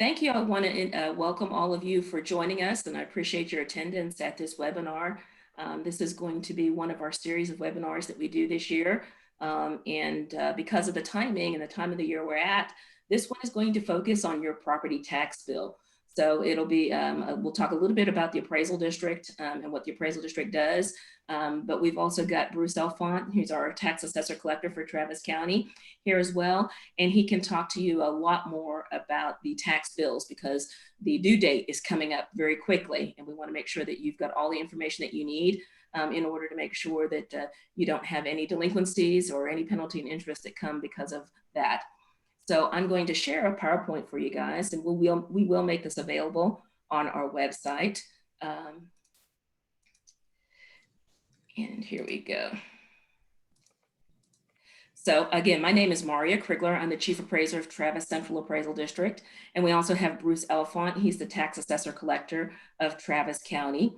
Thank you. I want to welcome all of you for joining us, and I appreciate your attendance at this webinar. This is going to be one of our series of webinars that we do this year. Because of the timing and the time of the year we're at, this one is going to focus on your property tax bill. So it'll be, we'll talk a little bit about the appraisal district and what the appraisal district does. But we've also got Bruce Elfant, who's our tax assessor collector for Travis County here as well. And he can talk to you a lot more about the tax bills because the due date is coming up very quickly. And we want to make sure that you've got all the information that you need in order to make sure that you don't have any delinquencies or any penalty and interest that come because of that. So I'm going to share a PowerPoint for you guys, and we will make this available on our website. And here we go. So again, my name is Marya Crigler. I'm the Chief Appraiser of Travis Central Appraisal District. And we also have Bruce Elfant. He's the Tax Assessor-Collector of Travis County.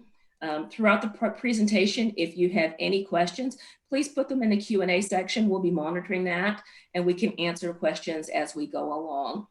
Throughout the presentation, if you have any questions, please put them in the Q&A section. We'll be monitoring that, and we can answer questions as we go along.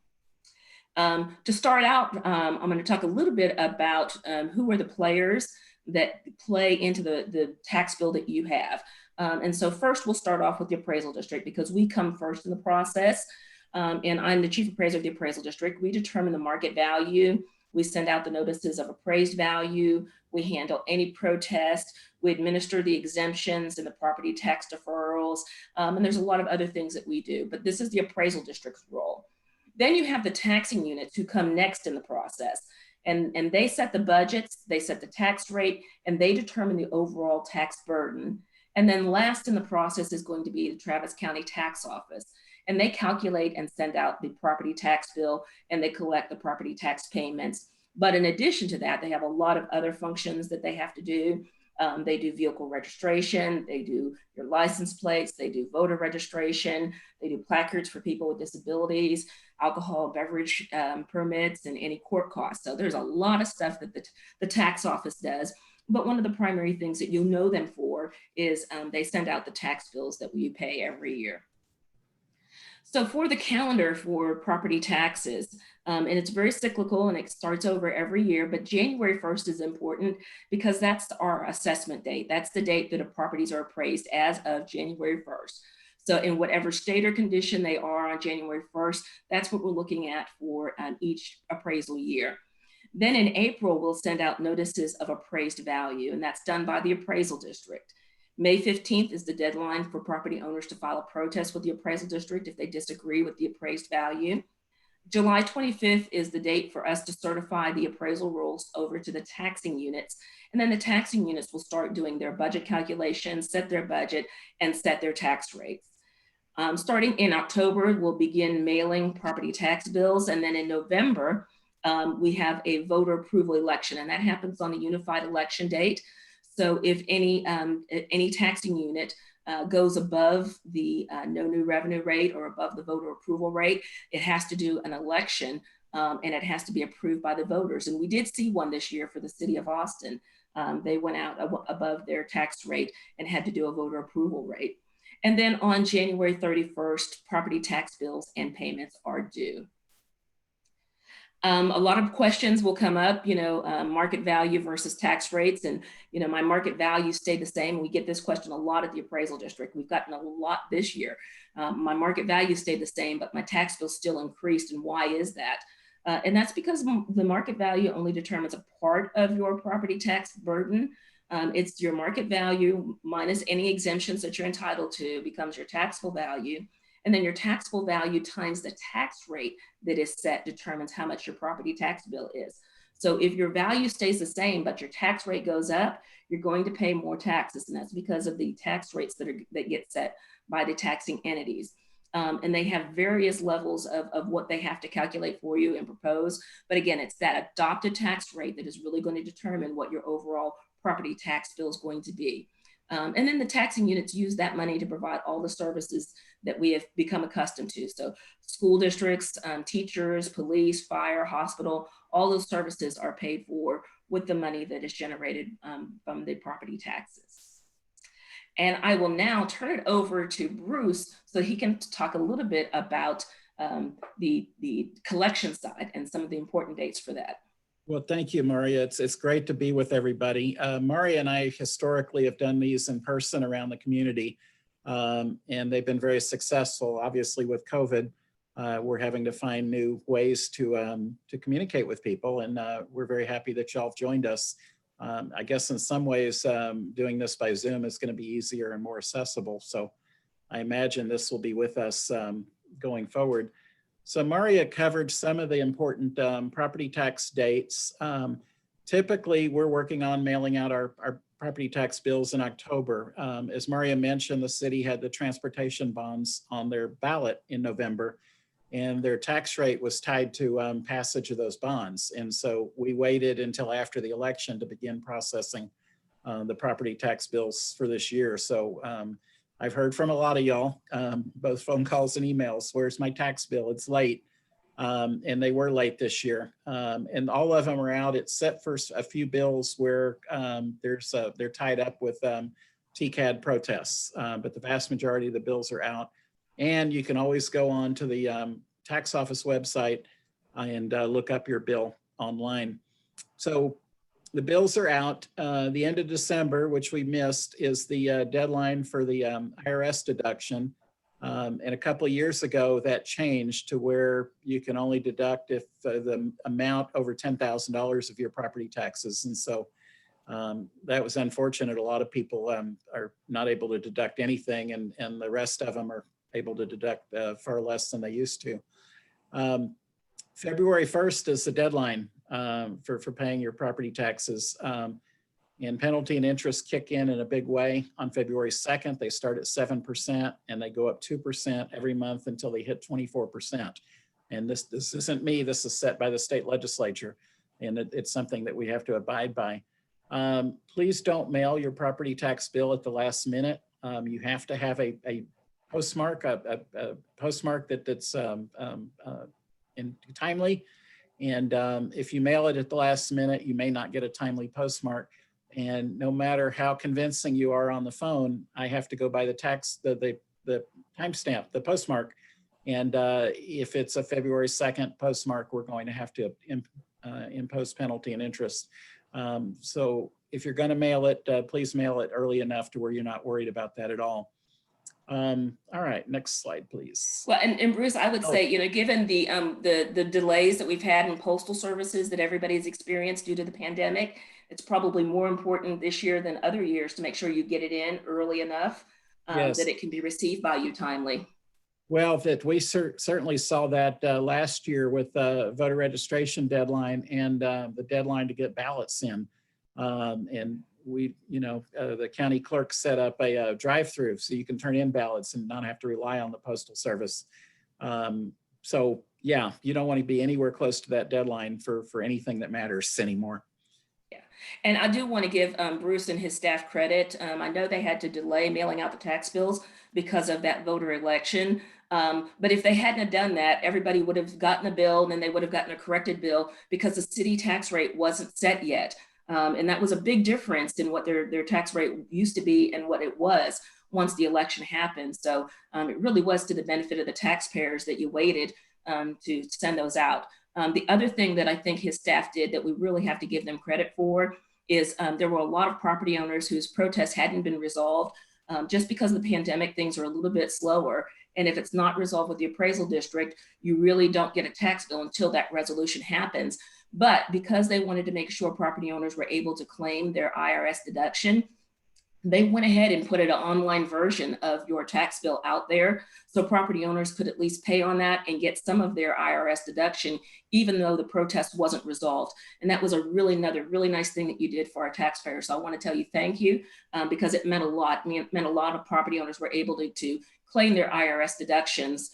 To start out, I'm going to talk a little bit about who are the players that play into the tax bill that you have. And so first, we'll start off with the appraisal district because we come first in the process. And I'm the Chief Appraiser of the appraisal district. We determine the market value. We send out the notices of appraised value. We handle any protest. We administer the exemptions and the property tax deferrals. And there's a lot of other things that we do, but this is the appraisal district's role. Then you have the taxing units who come next in the process. And they set the budgets, they set the tax rate, and they determine the overall tax burden. And then last in the process is going to be the Travis County Tax Office. And they calculate and send out the property tax bill, and they collect the property tax payments. But in addition to that, they have a lot of other functions that they have to do. They do vehicle registration, they do your license plates, they do voter registration, they do placards for people with disabilities, alcohol beverage permits, and any court costs. So there's a lot of stuff that the tax office does. But one of the primary things that you'll know them for is they send out the tax bills that we pay every year. So for the calendar for property taxes, and it's very cyclical and it starts over every year, but January 1st is important because that's our assessment date. That's the date that properties are appraised as of January 1st. So in whatever state or condition they are on January 1st, that's what we're looking at for each appraisal year. Then in April, we'll send out notices of appraised value, and that's done by the appraisal district. May 15th is the deadline for property owners to file a protest with the appraisal district if they disagree with the appraised value. July 25th is the date for us to certify the appraisal rules over to the taxing units. And then the taxing units will start doing their budget calculations, set their budget, and set their tax rates. Starting in October, we'll begin mailing property tax bills. And then in November, we have a voter approval election, and that happens on a unified election date. So if any taxing unit goes above the no new revenue rate or above the voter approval rate, it has to do an election and it has to be approved by the voters. And we did see one this year for the city of Austin. They went out above their tax rate and had to do a voter approval rate. And then on January 31st, property tax bills and payments are due. A lot of questions will come up, market value versus tax rates. And, my market value stayed the same. We get this question a lot at the appraisal district. We've gotten a lot this year. My market value stayed the same, but my tax bill still increased. And why is that? And that's because the market value only determines a part of your property tax burden. It's your market value minus any exemptions that you're entitled to becomes your taxable value. And then your taxable value times the tax rate that is set determines how much your property tax bill is. So if your value stays the same, but your tax rate goes up, you're going to pay more taxes. And that's because of the tax rates that get set by the taxing entities. And they have various levels of what they have to calculate for you and propose. But again, it's that adopted tax rate that is really going to determine what your overall property tax bill is going to be. And then the taxing units use that money to provide all the services that we have become accustomed to. So school districts, teachers, police, fire, hospital, all those services are paid for with the money that is generated from the property taxes. And I will now turn it over to Bruce so he can talk a little bit about the collection side and some of the important dates for that. Well, thank you, Marya. It's great to be with everybody. Marya and I historically have done these in person around the community, and they've been very successful. Obviously, with COVID, we're having to find new ways to communicate with people, and we're very happy that y'all have joined us. I guess in some ways, doing this by Zoom is going to be easier and more accessible. So I imagine this will be with us going forward. So Marya covered some of the important property tax dates. Typically, we're working on mailing out our property tax bills in October. As Marya mentioned, the city had the transportation bonds on their ballot in November, and their tax rate was tied to passage of those bonds. And so we waited until after the election to begin processing the property tax bills for this year. So I've heard from a lot of y'all, both phone calls and emails, where's my tax bill? It's late. And they were late this year. And all of them are out except for a few bills where they're tied up with TCAD protests. But the vast majority of the bills are out. And you can always go on to the tax office website and look up your bill online. So the bills are out. The end of December, which we missed, is the deadline for the IRS deduction. And a couple of years ago, that changed to where you can only deduct if the amount over $10,000 of your property taxes. And so that was unfortunate. A lot of people are not able to deduct anything, and the rest of them are able to deduct far less than they used to. February 1st is the deadline for paying your property taxes. And penalty and interest kick in a big way. On February 2nd, they start at 7% and they go up 2% every month until they hit 24%. And this isn't me, this is set by the state legislature, and it's something that we have to abide by. Please don't mail your property tax bill at the last minute. You have to have a postmark, a postmark that's timely. And if you mail it at the last minute, you may not get a timely postmark. And no matter how convincing you are on the phone, I have to go by the timestamp, the postmark. And if it's a February 2nd postmark, we're going to have to impose penalty and interest. So if you're going to mail it, please mail it early enough to where you're not worried about that at all. All right, next slide, please. Well, and Bruce, I would say, you know, given the delays that we've had in postal services that everybody's experienced due to the pandemic, it's probably more important this year than other years to make sure you get it in early enough Yes. that it can be received by you timely. Well, that we certainly saw that last year with the voter registration deadline and the deadline to get ballots in. And we, you know, the county clerk set up a drive-through so you can turn in ballots and not have to rely on the postal service. So yeah, you don't want to be anywhere close to that deadline for anything that matters anymore. Yeah, and I do want to give Bruce and his staff credit. I know they had to delay mailing out the tax bills because of that voter election. But if they hadn't have done that, everybody would have gotten a bill and then they would have gotten a corrected bill because the city tax rate wasn't set yet. And that was a big difference in what their tax rate used to be and what it was once the election happened. So it really was to the benefit of the taxpayers that you waited to send those out. The other thing that I think his staff did that we really have to give them credit for is there were a lot of property owners whose protests hadn't been resolved. Just because of the pandemic, things are a little bit slower. And if it's not resolved with the appraisal district, you really don't get a tax bill until that resolution happens. But because they wanted to make sure property owners were able to claim their IRS deduction, they went ahead and put an online version of your tax bill out there. So property owners could at least pay on that and get some of their IRS deduction, even though the protest wasn't resolved. And that was another really nice thing that you did for our taxpayers. So I want to tell you thank you because it meant a lot. It meant a lot of property owners were able to claim their IRS deductions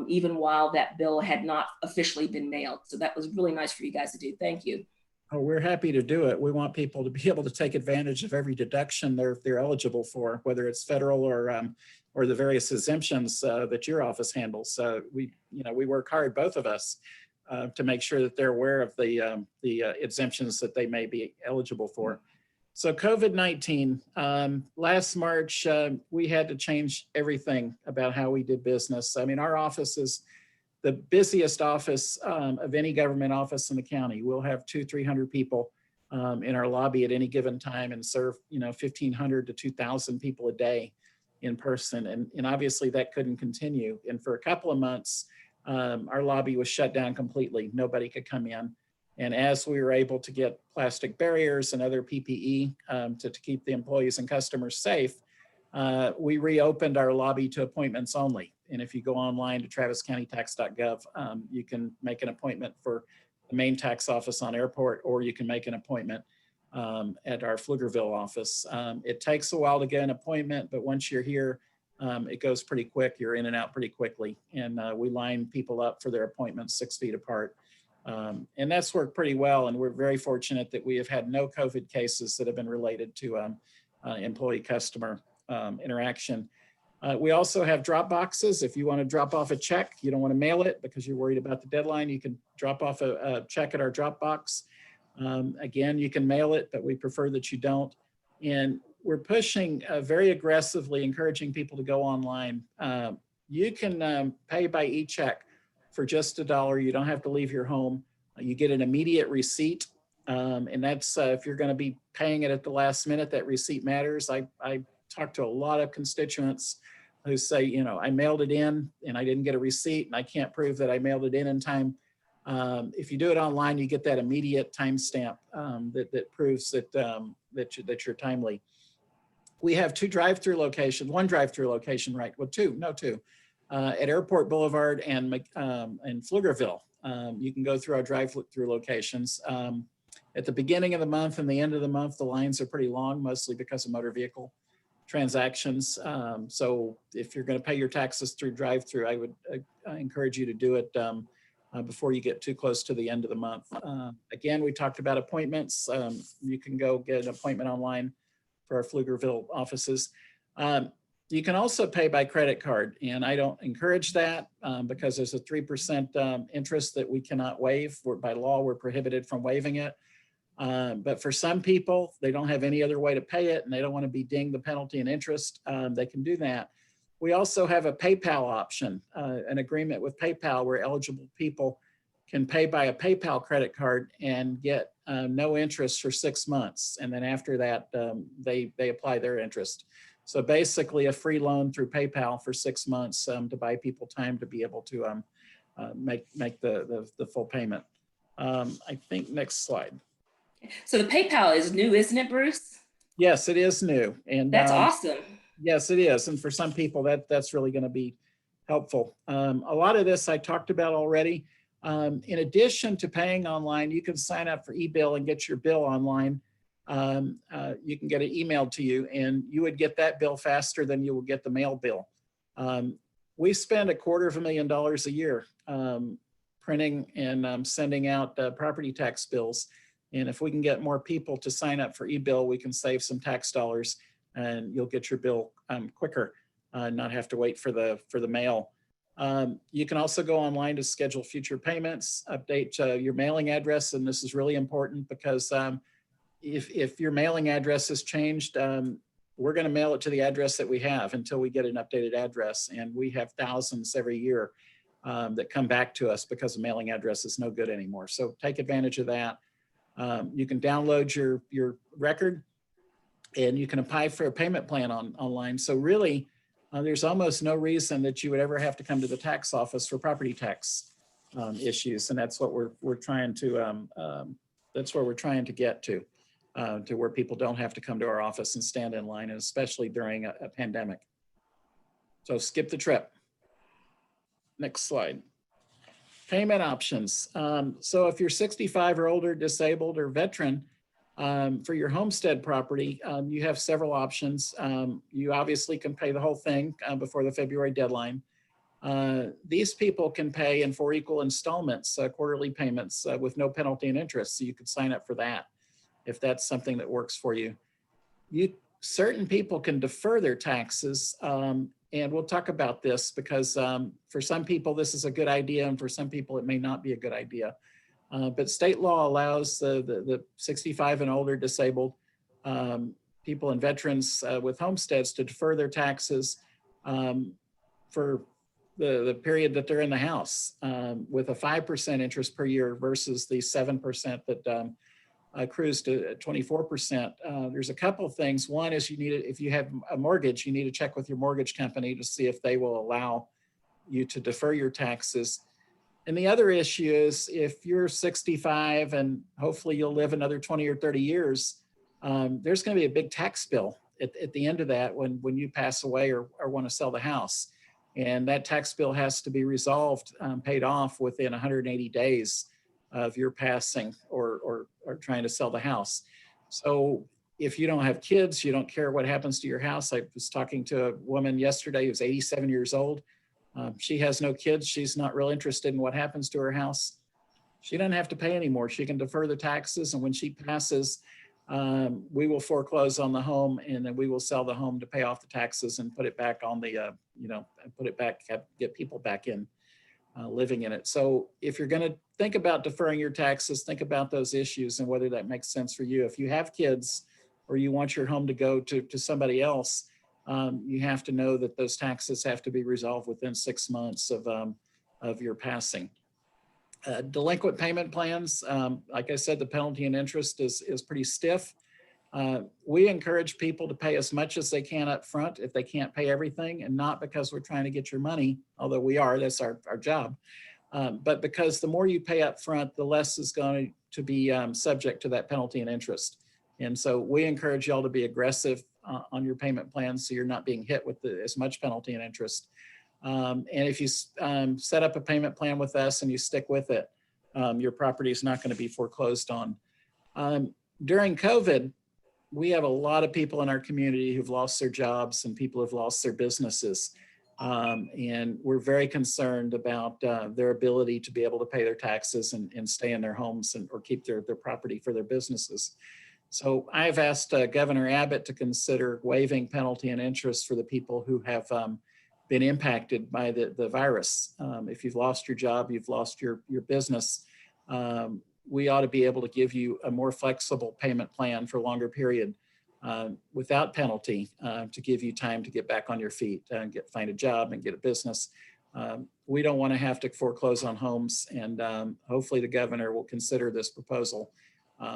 even while that bill had not officially been mailed. So that was really nice for you guys to do. Thank you. Oh, we're happy to do it. We want people to be able to take advantage of every deduction they're eligible for, whether it's federal or the various exemptions that your office handles. We work hard, both of us, to make sure that they're aware of the exemptions that they may be eligible for. So COVID-19, last March, we had to change everything about how we did business. I mean, our office is the busiest office of any government office in the county. We'll have 200-300 people in our lobby at any given time and serve 1,500 to 2,000 people a day in person. And obviously that couldn't continue. And for a couple of months, our lobby was shut down completely. Nobody could come in. And as we were able to get plastic barriers and other PPE to keep the employees and customers safe, we reopened our lobby to appointments only. And if you go online to traviscountytax.gov, you can make an appointment for the main tax office on Airport, or you can make an appointment at our Pflugerville office. It takes a while to get an appointment, but once you're here, it goes pretty quick. You're in and out pretty quickly. And we line people up for their appointments 6 feet apart. And that's worked pretty well. And we're very fortunate that we have had no COVID cases that have been related to employee-customer interaction. We also have drop boxes. If you want to drop off a check, you don't want to mail it because you're worried about the deadline, you can drop off a check at our drop box. Again, you can mail it, but we prefer that you don't. And we're pushing very aggressively, encouraging people to go online. You can pay by e-check for just $1. You don't have to leave your home. You get an immediate receipt. And that's if you're going to be paying it at the last minute, that receipt matters. I talked to a lot of constituents who say, I mailed it in and I didn't get a receipt and I can't prove that I mailed it in time. If you do it online, you get that immediate timestamp that proves that you're timely. We have one drive-through location, right? Well, two at Airport Boulevard and Pflugerville. You can go through our drive-through locations. At the beginning of the month and the end of the month, the lines are pretty long, mostly because of motor vehicle transactions. So if you're going to pay your taxes through drive-through, I would encourage you to do it before you get too close to the end of the month. Again, we talked about appointments. You can go get an appointment online for our Pflugerville offices. You can also pay by credit card, and I don't encourage that because there's a 3% interest that we cannot waive. By law, we're prohibited from waiving it. But for some people, they don't have any other way to pay it and they don't want to be dinged the penalty and interest. They can do that. We also have a PayPal option, an agreement with PayPal where eligible people can pay by a PayPal credit card and get no interest for 6 months. And then after that, they apply their interest. So basically a free loan through PayPal for 6 months to buy people time to be able to make the full payment. I think next slide. So the PayPal is new, isn't it, Bruce? Yes, it is new. And that's awesome. Yes, it is. And for some people, that's really going to be helpful. A lot of this I talked about already. In addition to paying online, you can sign up for eBill and get your bill online. You can get it emailed to you, and you would get that bill faster than you will get the mail bill. We spend $250,000 a year printing and sending out property tax bills. And if we can get more people to sign up for eBill, we can save some tax dollars and you'll get your bill quicker, not have to wait for the mail. You can also go online to schedule future payments, update your mailing address. And this is really important because if your mailing address has changed, we're going to mail it to the address that we have until we get an updated address. And we have thousands every year that come back to us because the mailing address is no good anymore. So take advantage of that. You can download your record and you can apply for a payment plan online. So really, there's almost no reason that you would ever have to come to the tax office for property tax issues. And that's what we're trying to, that's where we're trying to get to where people don't have to come to our office and stand in line, and especially during a pandemic. So skip the trip. Next slide. Payment options. So if you're 65 or older, disabled, or veteran, for your homestead property, you have several options. You obviously can pay the whole thing before the February deadline. These people can pay in 4 equal installments, quarterly payments with no penalty and interest. So you could sign up for that if that's something that works for you. Certain people can defer their taxes. And we'll talk about this because for some people, this is a good idea. And for some people, it may not be a good idea. But state law allows the 65 and older disabled people and veterans with homesteads to defer their taxes for the period that they're in the house, with a 5% interest per year versus the 7% that accrues to 24%. There's a couple of things. One is if you have a mortgage, you need to check with your mortgage company to see if they will allow you to defer your taxes. And the other issue is if you're 65 and hopefully you'll live another 20 or 30 years, there's going to be a big tax bill at the end of that when you pass away or want to sell the house. And that tax bill has to be resolved, paid off within 180 days of your passing or trying to sell the house. So if you don't have kids, you don't care what happens to your house. I was talking to a woman yesterday who's 87 years old. She has no kids. She's not real interested in what happens to her house. She doesn't have to pay anymore. She can defer the taxes. And when she passes, we will foreclose on the home, and then we will sell the home to pay off the taxes and put it back on the, put it back, get people back in living in it. So if you're going to think about deferring your taxes, think about those issues and whether that makes sense for you. If you have kids or you want your home to go to somebody else, you have to know that those taxes have to be resolved within 6 months of your passing. Delinquent payment plans, like I said, the penalty and interest is pretty stiff. We encourage people to pay as much as they can up front if they can't pay everything, and not because we're trying to get your money, although we are, that's our job, but because the more you pay up front, the less is going to be subject to that penalty and interest. And so we encourage y'all to be aggressive on your payment plans so you're not being hit with as much penalty and interest. And if you set up a payment plan with us and you stick with it, your property is not going to be foreclosed on. During COVID, we have a lot of people in our community who've lost their jobs and people who've lost their businesses. And we're very concerned about their ability to be able to pay their taxes and stay in their homes or keep their property for their businesses. So I've asked Governor Abbott to consider waiving penalty and interest for the people who have been impacted by the virus. If you've lost your job, you've lost your business, we ought to be able to give you a more flexible payment plan for a longer period without penalty to give you time to get back on your feet and find a job and get a business. We don't want to have to foreclose on homes, and hopefully the governor will consider this proposal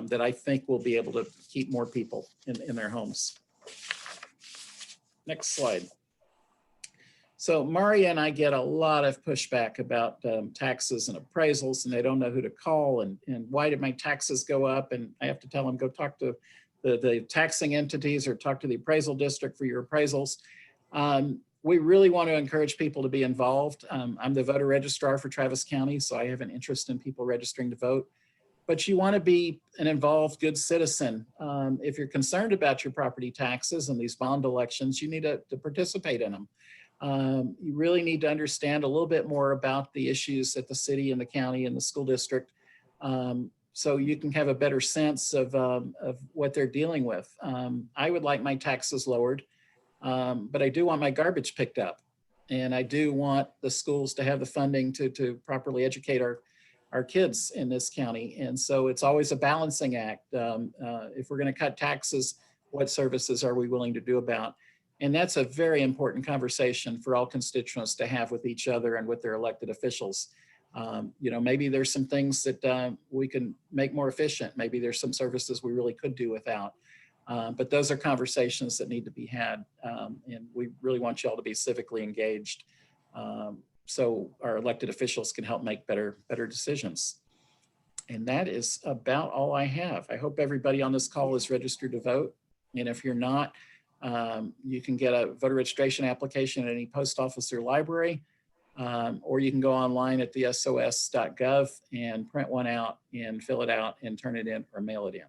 that I think will be able to keep more people in their homes. Next slide. So Marya and I get a lot of pushback about taxes and appraisals, and they don't know who to call and why did my taxes go up? And I have to tell them, go talk to the taxing entities or talk to the appraisal district for your appraisals. We really want to encourage people to be involved. I'm the voter registrar for Travis County, so I have an interest in people registering to vote. But you want to be an involved, good citizen. If you're concerned about your property taxes and these bond elections, you need to participate in them. You really need to understand a little bit more about the issues at the city and the county and the school district, so you can have a better sense of what they're dealing with. I would like my taxes lowered, but I do want my garbage picked up. And I do want the schools to have the funding to properly educate our kids in this county. And so it's always a balancing act. If we're going to cut taxes, what services are we willing to do about? And that's a very important conversation for all constituents to have with each other and with their elected officials. Maybe there's some things that we can make more efficient. Maybe there's some services we really could do without. But those are conversations that need to be had. And we really want you all to be civically engaged so our elected officials can help make better decisions. And that is about all I have. I hope everybody on this call is registered to vote. And if you're not, you can get a voter registration application at any post office or library, or you can go online at the sos.gov and print one out and fill it out and turn it in or mail it in.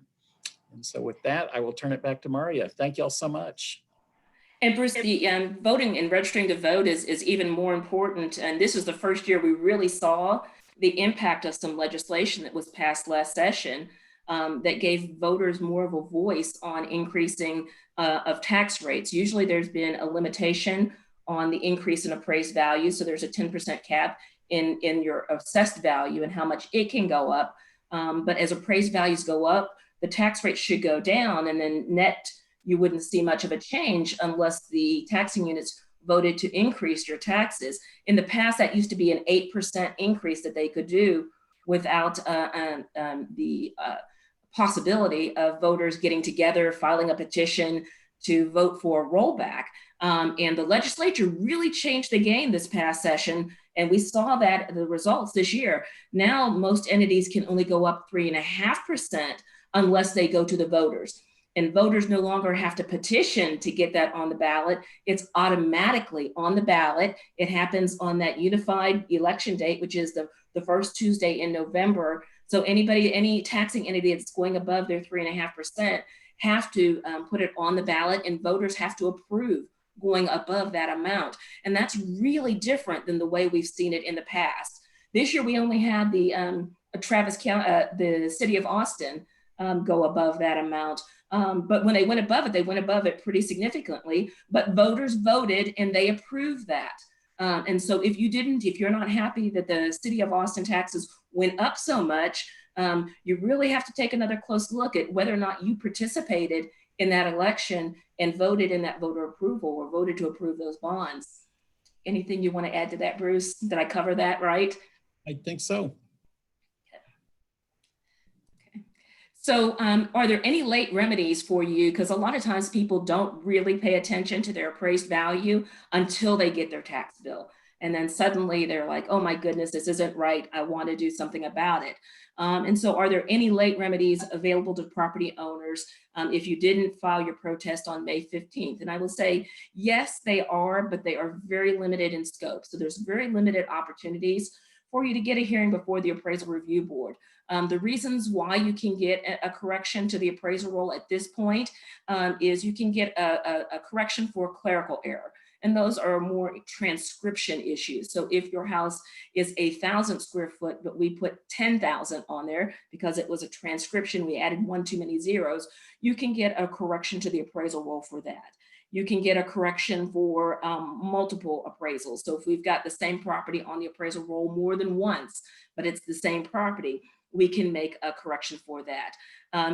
And so with that, I will turn it back to Marya. Thank you all so much. And Bruce, the voting and registering to vote is even more important. And this is the first year we really saw the impact of some legislation that was passed last session that gave voters more of a voice on increasing of tax rates. Usually there's been a limitation on the increase in appraised value. So there's a 10% cap in your assessed value and how much it can go up. But as appraised values go up, the tax rate should go down, and then net, you wouldn't see much of a change unless the taxing units voted to increase your taxes. In the past, that used to be an 8% increase that they could do without the possibility of voters getting together, filing a petition to vote for a rollback. And the legislature really changed the game this past session. And we saw that the results this year. Now, most entities can only go up 3.5% unless they go to the voters. And voters no longer have to petition to get that on the ballot. It's automatically on the ballot. It happens on that unified election date, which is the first Tuesday in November. So any taxing entity that's going above their 3.5% have to put it on the ballot, and voters have to approve going above that amount. And that's really different than the way we've seen it in the past. This year, we only had the Travis County, the city of Austin go above that amount. But when they went above it pretty significantly, but voters voted and they approved that. And so if you're not happy that the city of Austin taxes went up so much, you really have to take another close look at whether or not you participated in that election and voted in that voter approval or voted to approve those bonds. Anything you want to add to that, Bruce? Did I cover that right? I think so. So are there any late remedies for you? Because a lot of times people don't really pay attention to their appraised value until they get their tax bill. And then suddenly they're like, oh my goodness, this isn't right. I want to do something about it. And so are there any late remedies available to property owners if you didn't file your protest on May 15th? And I will say, yes, they are, but they are very limited in scope. So there's very limited opportunities for you to get a hearing before the appraisal review board. The reasons why you can get a correction to the appraisal roll at this point is you can get a correction for clerical error. And those are more transcription issues. So if your house is 1,000 square foot, but we put 10,000 on there because it was a transcription, we added one too many zeros, you can get a correction to the appraisal roll for that. You can get a correction for multiple appraisals. So if we've got the same property on the appraisal roll more than once, but it's the same property, we can make a correction for that.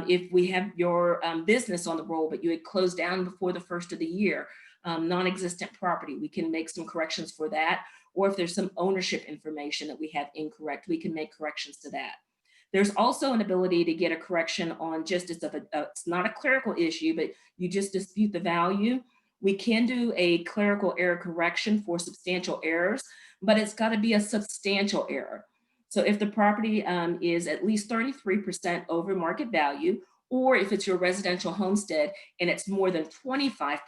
If we have your business on the roll, but you had closed down before the first of the year, non-existent property, we can make some corrections for that. Or if there's some ownership information that we have incorrect, we can make corrections to that. There's also an ability to get a correction on just it's not a clerical issue, but you just dispute the value. We can do a clerical error correction for substantial errors, but it's got to be a substantial error. So if the property is at least 33% over market value, or if it's your residential homestead and it's more than 25%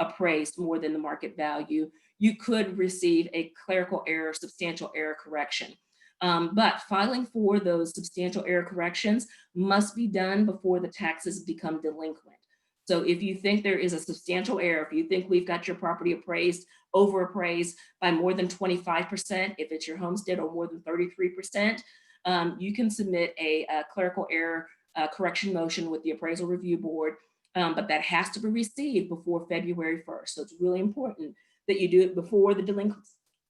appraised more than the market value, you could receive a clerical error, substantial error correction. But filing for those substantial error corrections must be done before the taxes become delinquent. So if you think there is a substantial error, if you think we've got your property appraised, overappraised by more than 25%, if it's your homestead, or more than 33%, you can submit a clerical error correction motion with the appraisal review board, but that has to be received before February 1st. So it's really important that you do it before the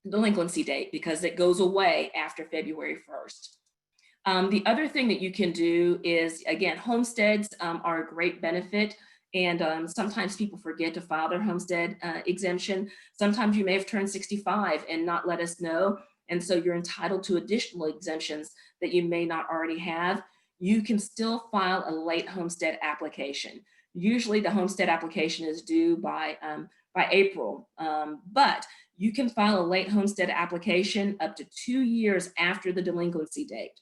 delinquency date, because it goes away after February 1st. The other thing that you can do is, again, homesteads are a great benefit. And sometimes people forget to file their homestead exemption. Sometimes you may have turned 65 and not let us know. And so you're entitled to additional exemptions that you may not already have. You can still file a late homestead application. Usually the homestead application is due by April, but you can file a late homestead application up to 2 years after the delinquency date.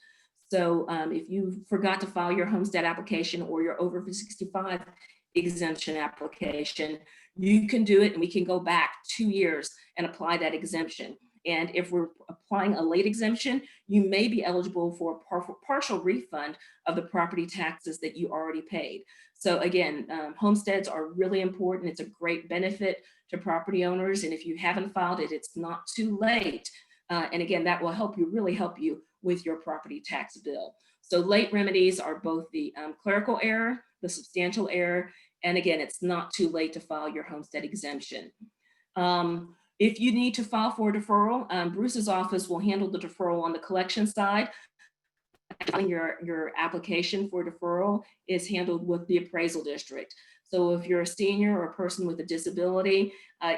So if you forgot to file your homestead application or your over 65 exemption application, you can do it, and we can go back 2 years and apply that exemption. And if we're applying a late exemption, you may be eligible for a partial refund of the property taxes that you already paid. So again, homesteads are really important. It's a great benefit to property owners. And if you haven't filed it, it's not too late. And again, that will help you, really help you with your property tax bill. So late remedies are both the clerical error, the substantial error, and again, it's not too late to file your homestead exemption. If you need to file for a deferral, Bruce's office will handle the deferral on the collection side. Your application for deferral is handled with the appraisal district. So if you're a senior or a person with a disability,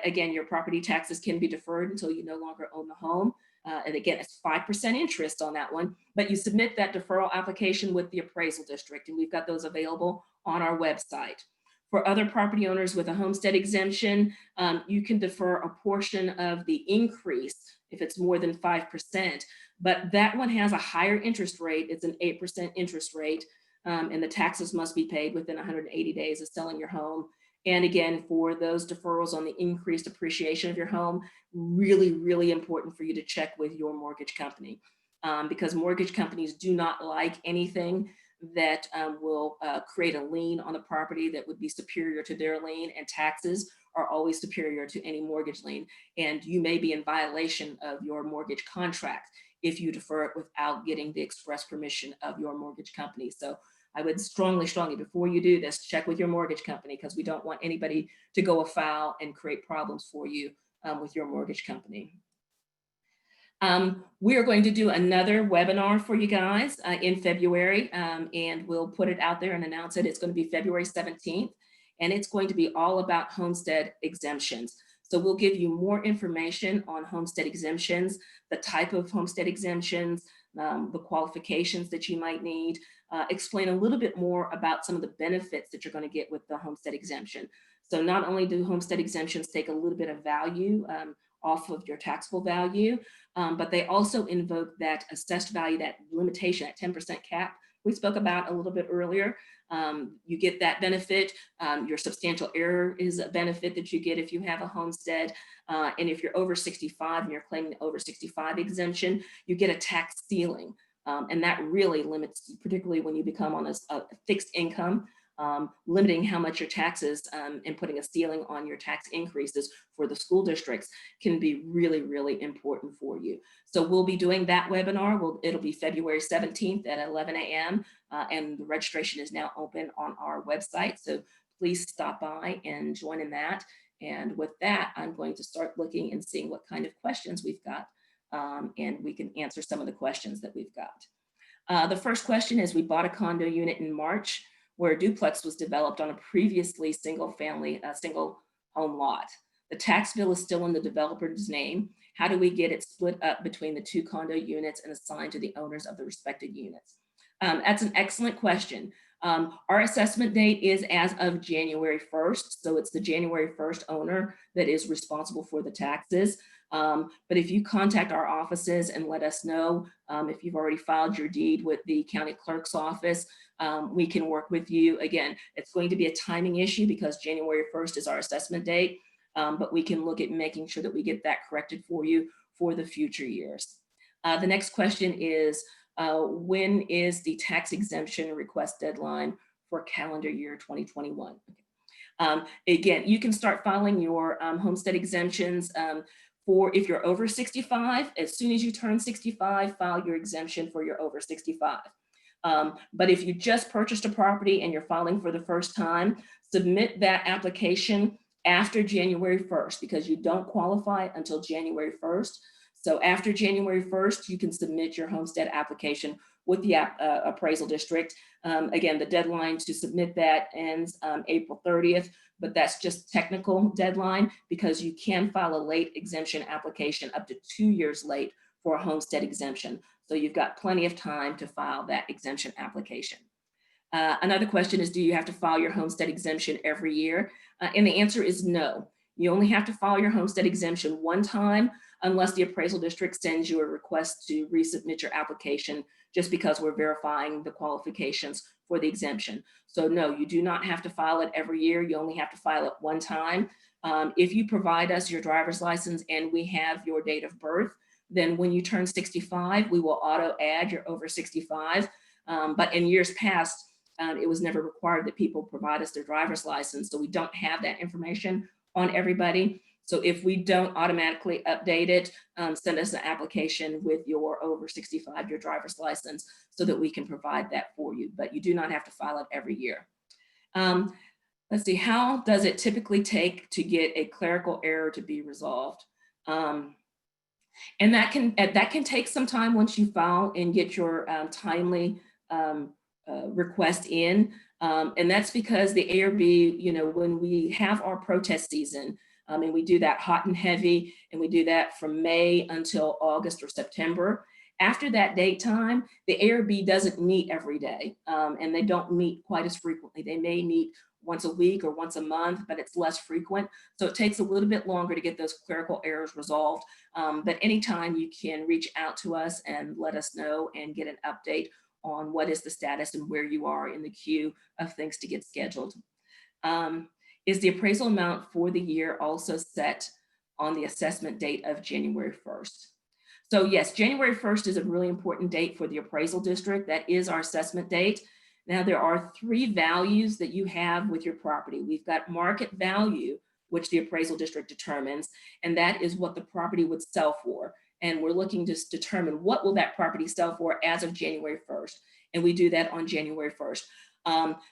again, your property taxes can be deferred until you no longer own the home. And again, it's 5% interest on that one, but you submit that deferral application with the appraisal district, and we've got those available on our website. For other property owners with a homestead exemption, you can defer a portion of the increase if it's more than 5%, but that one has a higher interest rate. It's an 8% interest rate, and the taxes must be paid within 180 days of selling your home. And again, for those deferrals on the increased appreciation of your home, really, really important for you to check with your mortgage company, because mortgage companies do not like anything that will create a lien on the property that would be superior to their lien, and taxes are always superior to any mortgage lien. And you may be in violation of your mortgage contract if you defer it without getting the express permission of your mortgage company. So I would strongly, before you do this, check with your mortgage company, because we don't want anybody to go afoul and create problems for you with your mortgage company. We are going to do another webinar for you guys in February, and we'll put it out there and announce it. It's going to be February 17th, and it's going to be all about homestead exemptions. So we'll give you more information on homestead exemptions, the type of homestead exemptions, the qualifications that you might need, explain a little bit more about some of the benefits that you're going to get with the homestead exemption. So not only do homestead exemptions take a little bit of value off of your taxable value, but they also invoke that assessed value, that limitation, that 10% cap we spoke about a little bit earlier. You get that benefit. Your substantial error is a benefit that you get if you have a homestead. And if you're over 65 and you're claiming the over 65 exemption, you get a tax ceiling. And that really limits, particularly when you become on a fixed income, limiting how much your taxes and putting a ceiling on your tax increases for the school districts can be really, really important for you. So we'll be doing that webinar. It'll be February 17th at 11 a.m. And the registration is now open on our website. So please stop by and join in that. And with that, I'm going to start looking and seeing what kind of questions we've got. And we can answer some of the questions that we've got. The first question is, we bought a condo unit in March where a duplex was developed on a previously single home lot. The tax bill is still in the developer's name. How do we get it split up between the two condo units and assigned to the owners of the respective units? That's an excellent question. Our assessment date is as of January 1st. So it's the January 1st owner that is responsible for the taxes. But if you contact our offices and let us know if you've already filed your deed with the county clerk's office, we can work with you. Again, it's going to be a timing issue because January 1st is our assessment date, but we can look at making sure that we get that corrected for you for the future years. The next question is, when is the tax exemption request deadline for calendar year 2021? Again, you can start filing your homestead exemptions for if you're over 65. As soon as you turn 65, file your exemption for your over 65. But if you just purchased a property and you're filing for the first time, submit that application after January 1st because you don't qualify until January 1st. So after January 1st, you can submit your homestead application with the appraisal district. Again, the deadline to submit that ends April 30th, but that's just technical deadline because you can file a late exemption application up to 2 years late for a homestead exemption. So you've got plenty of time to file that exemption application. Another question is, do you have to file your homestead exemption every year? And the answer is no. You only have to file your homestead exemption one time unless the appraisal district sends you a request to resubmit your application just because we're verifying the qualifications for the exemption. So no, you do not have to file it every year. You only have to file it one time. If you provide us your driver's license and we have your date of birth, then when you turn 65, we will auto add your over 65. But in years past, it was never required that people provide us their driver's license. So we don't have that information on everybody. So if we don't automatically update it, send us an application with your over 65, your driver's license, so that we can provide that for you. But you do not have to file it every year. Let's see, how does it typically take to get a clerical error to be resolved? And that can take some time once you file and get your timely request in. And that's because the ARB, you know, when we have our protest season, and we do that hot and heavy, and we do that from May until August or September. After that date time, the ARB doesn't meet every day, and they don't meet quite as frequently. They may meet once a week or once a month, but it's less frequent. So it takes a little bit longer to get those clerical errors resolved. But anytime you can reach out to us and let us know and get an update on what is the status and where you are in the queue of things to get scheduled. Is the appraisal amount for the year also set on the assessment date of January 1st? So yes, January 1st is a really important date for the appraisal district. That is our assessment date. Now there are 3 values that you have with your property. We've got market value, which the appraisal district determines, and that is what the property would sell for. And we're looking to determine what will that property sell for as of January 1st. And we do that on January 1st.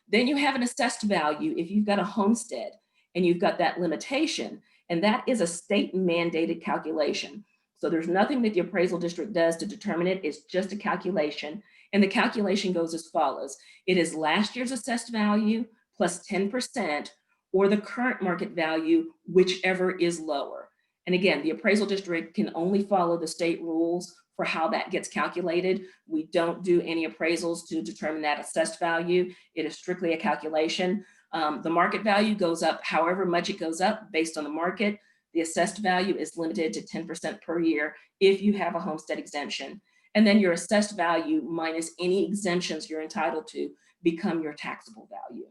Then you have an assessed value if you've got a homestead and you've got that limitation, and that is a state mandated calculation. So there's nothing that the appraisal district does to determine it. It's just a calculation. And the calculation goes as follows. It is last year's assessed value plus 10% or the current market value, whichever is lower. And again, the appraisal district can only follow the state rules for how that gets calculated. We don't do any appraisals to determine that assessed value. It is strictly a calculation. The market value goes up however much it goes up based on the market. The assessed value is limited to 10% per year if you have a homestead exemption. And then your assessed value minus any exemptions you're entitled to become your taxable value.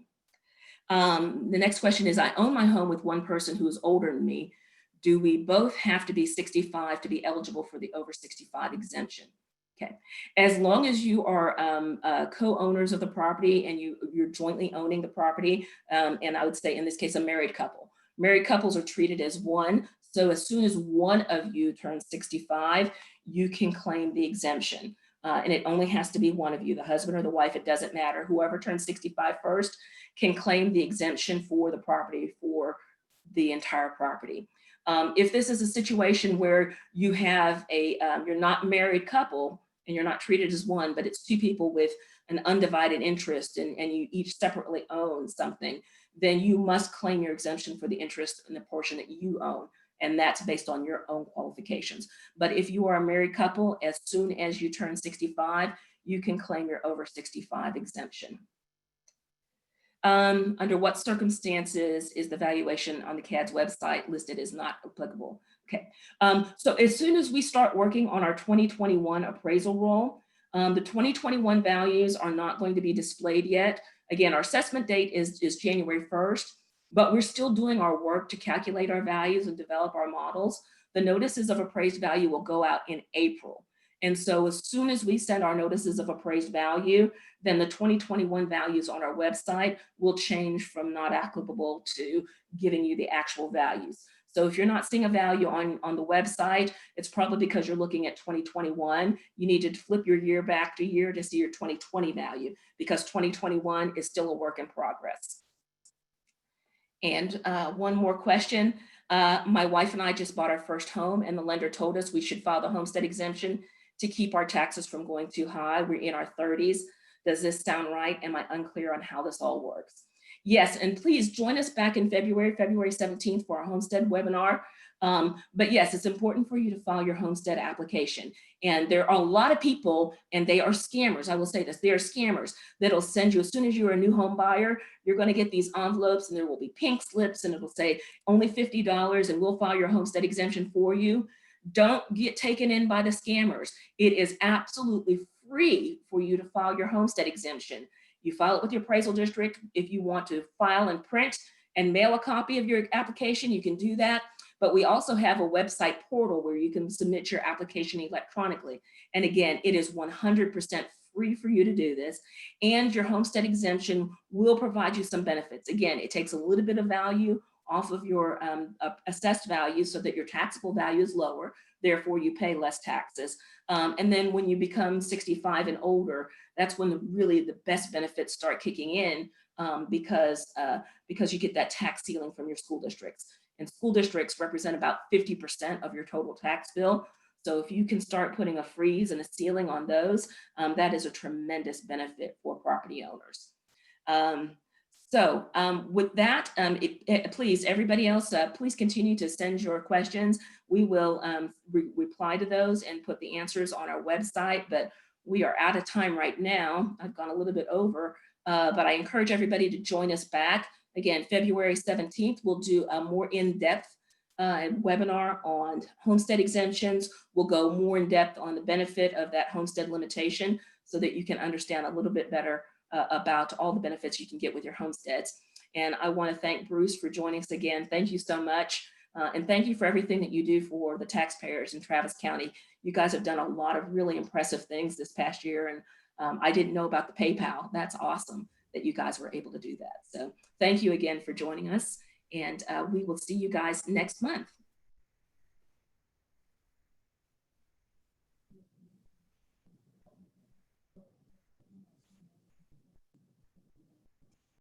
The next question is, I own my home with one person who is older than me. Do we both have to be 65 to be eligible for the over 65 exemption? Okay, as long as you are co-owners of the property and you're jointly owning the property, and I would say in this case, a married couple. Married couples are treated as one. So as soon as one of you turns 65, you can claim the exemption. And it only has to be one of you, the husband or the wife, it doesn't matter. Whoever turns 65 first can claim the exemption for the property, for the entire property. If this is a situation where you have you're not a married couple and you're not treated as one, but it's 2 people with an undivided interest and you each separately own something, then you must claim your exemption for the interest in the portion that you own. And that's based on your own qualifications. But if you are a married couple, as soon as you turn 65, you can claim your over 65 exemption. Under what circumstances is the valuation on the CAD's website listed as not applicable? Okay, so as soon as we start working on our 2021 appraisal roll, the 2021 values are not going to be displayed yet. Again, our assessment date is January 1st, but we're still doing our work to calculate our values and develop our models. The notices of appraised value will go out in April. And so as soon as we send our notices of appraised value, then the 2021 values on our website will change from not applicable to giving you the actual values. So if you're not seeing a value on the website, it's probably because you're looking at 2021. You need to flip your year back to year to see your 2020 value, because 2021 is still a work in progress. And one more question. My wife and I just bought our first home, and the lender told us we should file the homestead exemption to keep our taxes from going too high. We're in our 30s. Does this sound right? Am I unclear on how this all works? Yes, and please join us back in February 17th for our homestead webinar. But yes, it's important for you to file your homestead application. And there are a lot of people, and they are scammers. I will say this, they are scammers that'll send you, as soon as you're a new home buyer, you're gonna get these envelopes and there will be pink slips and it'll say only $50 and we'll file your homestead exemption for you. Don't get taken in by the scammers. It is absolutely free for you to file your homestead exemption. You file it with your appraisal district. If you want to file and print and mail a copy of your application, you can do that. But we also have a website portal where you can submit your application electronically. And again, it is 100% free for you to do this. And your homestead exemption will provide you some benefits. Again, it takes a little bit of value off of your assessed value so that your taxable value is lower. Therefore, you pay less taxes. And then when you become 65 and older, that's when really the best benefits start kicking in, because you get that tax ceiling from your school districts. And school districts represent about 50% of your total tax bill. So if you can start putting a freeze and a ceiling on those, that is a tremendous benefit for property owners. With that, please, everybody else, please continue to send your questions. We will reply to those and put the answers on our website, but we are out of time right now. I've gone a little bit over, but I encourage everybody to join us back. Again, February 17th, we'll do a more in-depth webinar on homestead exemptions. We'll go more in depth on the benefit of that homestead limitation so that you can understand a little bit better about all the benefits you can get with your homesteads. And I want to thank Bruce for joining us again. Thank you so much. And thank you for everything that you do for the taxpayers in Travis County. You guys have done a lot of really impressive things this past year. And I didn't know about the PayPal. That's awesome that you guys were able to do that. So thank you again for joining us. And we will see you guys next month.